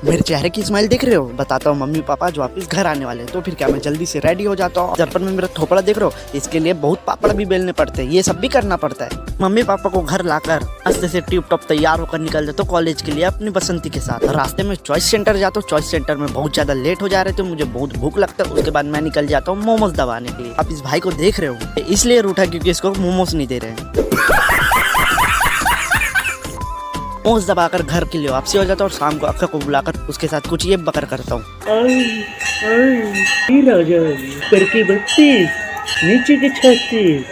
मेरे चेहरे की स्माइल देख रहे हो? बताता हूँ मम्मी पापा जो वापिस घर आने वाले हैं, तो फिर क्या मैं जल्दी से रेडी हो जाता हूँ। दर्पण में मेरा थोपड़ा देख रहे हो? इसके लिए बहुत पापड़ भी बेलने पड़ते हैं, ये सब भी करना पड़ता है। मम्मी पापा को घर लाकर अस्ते से टिप टॉप तैयार होकर निकल जाता हूँ कॉलेज के लिए अपनी बसंती के साथ। रास्ते में चॉइस सेंटर जाता हूँ, चॉइस सेंटर में बहुत ज्यादा लेट हो जा रहे थे, मुझे बहुत भूख लगता है। उसके बाद मैं निकल जाता हूँ मोमोज दबाने के लिए। आप इस भाई को देख रहे हो, इसलिए रूठा क्योंकि इसको मोमोज नहीं दे रहे हैं। मोमोज दबाकर घर के लिए वापसी हो जाता हूँ और शाम को अक्का को बुलाकर उसके साथ कुछ ये बकर करता हूँ। राजा ऊपर की 32 नीचे की 36।